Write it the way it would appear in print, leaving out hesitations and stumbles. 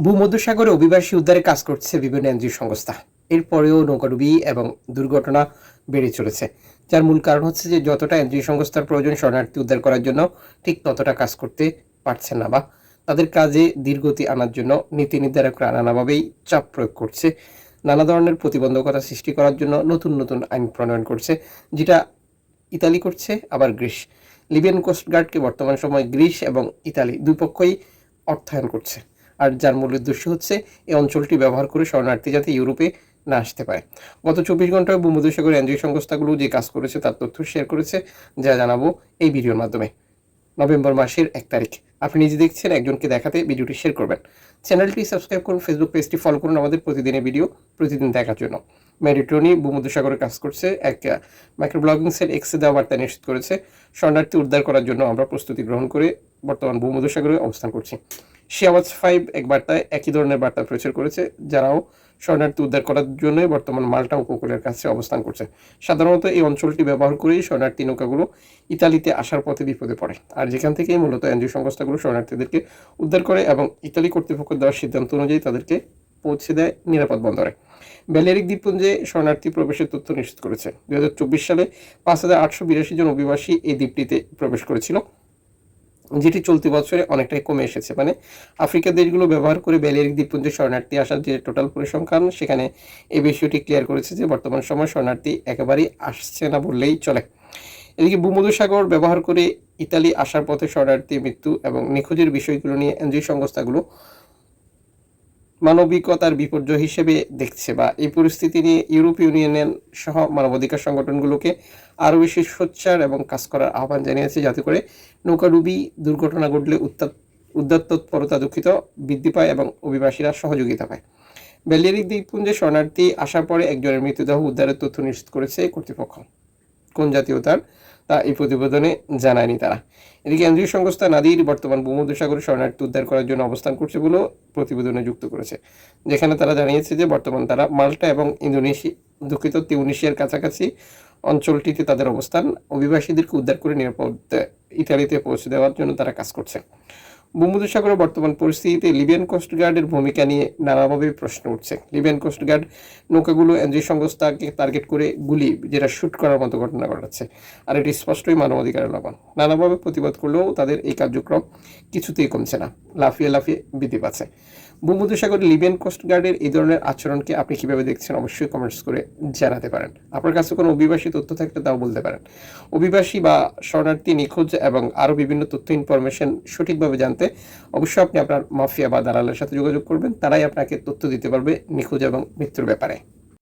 ভূমধ্যসাগরে অভিবাসী উদ্ধারে কাজ করছে বিভিন্ন এনজিও সংস্থা। এরপরেও নৌকাডুবি এবং দুর্ঘটনা বেড়ে চলেছে, যার মূল কারণ হচ্ছে যে যতটা এনজিও সংস্থার প্রয়োজন শরণার্থী উদ্ধার করার জন্য, ঠিক ততটা কাজ করতে পারছে না, বা তাদের কাজে ধীরগতি আনার জন্য নীতি নির্ধারকরা নানাভাবেই চাপ প্রয়োগ করছে। নানা ধরনের প্রতিবন্ধকতা সৃষ্টি করার জন্য নতুন নতুন আইন প্রণয়ন করছে, যেটা ইতালি করছে, আবার গ্রিস। লিবিয়ান কোস্টগার্ডকে বর্তমান সময় গ্রিস এবং ইতালি দুই পক্ষই অর্থায়ন করছে, আর যার মূল উদ্দেশ্য হচ্ছে এই অঞ্চলটি ব্যবহার করে শরণার্থী যাতে ইউরোপে না আসতে পারে। গত 24 ঘন্টায় ভূমধ্যসাগর এনজিও সংস্থাগুলো যে কাজ করেছে তার তথ্য শেয়ার করেছে, যা জানাবো এই ভিডিওর মাধ্যমে। নভেম্বর মাসের 1 তারিখ। আপনি নিজে দেখছেন, একজনকে দেখাতে ভিডিওটি শেয়ার করবেন। চ্যানেলটি সাবস্ক্রাইব করুন, ফেসবুক পেজটি ফলো করুন আমাদের প্রতিদিনের ভিডিও প্রতিদিন দেখার জন্য। মেডিট্রোনি ভূমধ্যসাগরে কাজ করছে, এক মাইক্রো ব্লগিং সেট এক্সে দেওয়া বার্তা নিশ্চিত করেছে শরণার্থী উদ্ধার করার জন্য আমরা প্রস্তুতি গ্রহণ করে বর্তমান ভূমধ্যসাগরে অবস্থান করছি। শিয়াওয়াজ 5 এক বার্তায় একই ধরনের বার্তা প্রচার করেছে, যারাও শরণার্থী উদ্ধার করার জন্য বর্তমান মাল্টা উপকূলের কাছে অবস্থান করছে। সাধারণত এই অঞ্চলটি ব্যবহার করেই শরণার্থী নৌকাগুলো ইতালিতে আসার পথে বিপদে পড়ে, আর যেখান থেকেই মূলত এনজিও সংস্থাগুলো শরণার্থীদেরকে উদ্ধার করে এবং ইতালি কর্তৃপক্ষ দেওয়ার সিদ্ধান্ত অনুযায়ী তাদেরকে পৌঁছে দেয় নিরাপদ বন্দরে। ব্যালেরিক দ্বীপপুঞ্জে শরণার্থী প্রবেশের তথ্য নিশ্চিত করেছে। 2024 সালে 5,882 জন অভিবাসী এই দ্বীপটিতে প্রবেশ করেছিল, যেটি চলতি বছরে অনেকটাই কমে এসেছে। মানে আফ্রিকার দেশগুলো ব্যবহার করে ব্যালেরিক দ্বীপপুঞ্জে শরণার্থী আসার যে টোটাল পরিসংখ্যান, সেখানে এই বিষয়টি ক্লিয়ার করেছে যে বর্তমান সময় শরণার্থী একেবারেই আসছে না বললেই চলে। এদিকে ভূমধ্যসাগর ব্যবহার করে ইতালি আসার পথে শরণার্থী মৃত্যু এবং নিখোঁজের বিষয়গুলো নিয়ে এনজিও সংস্থাগুলো মানবিকতার বিপর্যয় হিসেবে দেখছে, বা এই পরিস্থিতি নিয়ে ইউরোপীয় ইউনিয়ন সহ মানবাধিকার সংগঠনগুলোকে আরও বেশি সোচ্চার এবং কাজ করার আহ্বান জানিয়েছে, যাতে করে নৌকাডুবি দুর্ঘটনা ঘটলে উদ্ধার তৎপরতা দুঃখিত বৃদ্ধি পায় এবং অভিবাসীরা সহযোগিতা পায়। ব্যালেরিক দ্বীপপুঞ্জে শরণার্থী আসার পরে একজনের মৃতদেহ উদ্ধারের তথ্য নিশ্চিত করেছে কর্তৃপক্ষ। কোন জাতীয়তার তা এই প্রতিবেদনে জানায়নি তারা। এদিকে কেন্দ্রীয় সংস্থা নাদির বর্তমান ভূমধ্যসাগরে শরণার্থী উদ্ধার করার জন্য অবস্থান করছে বলেও প্রতিবেদনে যুক্ত করেছে, যেখানে তারা জানিয়েছে যে বর্তমান তারা মাল্টা এবং তিউনিশিয়ার কাছাকাছি অঞ্চলটিতে তাদের অবস্থান। অভিবাসীদেরকে উদ্ধার করে নিরাপদ ইতালিতে পৌঁছে দেওয়ার জন্য তারা কাজ করছে। ভূমধ্যসাগরের বর্তমান পরিস্থিতিতে লিবিয়ান কোস্টগার্ডের ভূমিকা নিয়ে নানাভাবে প্রশ্ন উঠছে। লিবিয়ান কোস্টগার্ড নৌকাগুলো এনজিও সংস্থাকে টার্গেট করে গুলি, যেটা শুট করার মতো ঘটনা ঘটাচ্ছে, আর এটি স্পষ্টই মানবাধিকারের লঙ্ঘন। নানাভাবে প্রতিবাদ করলেও তাদের এই কার্যক্রম কিছুতেই কমছে না, লাফিয়ে লাফিয়ে বৃদ্ধি পাচ্ছে। ভূমধ্যসাগরে লিবিয়ান কোস্টগার্ডের এই ধরনের আচরণকে আপনি কিভাবে দেখছেন অবশ্যই কমেন্টস করে জানাতে পারেন। আপনার কাছে কোনো অভিবাসী তথ্য থাকলে তাও বলতে পারেন। অভিবাসী বা শরণার্থী নিখোঁজ এবং আরও বিভিন্ন তথ্য ইনফরমেশন সঠিকভাবে জানতে অবশ্যই আপনি আপনার মাফিয়া বা দালালের সাথে যোগাযোগ করবেন, তারাই আপনাকে তথ্য দিতে পারবে নিখোঁজ এবং মৃত্যুর ব্যাপারে।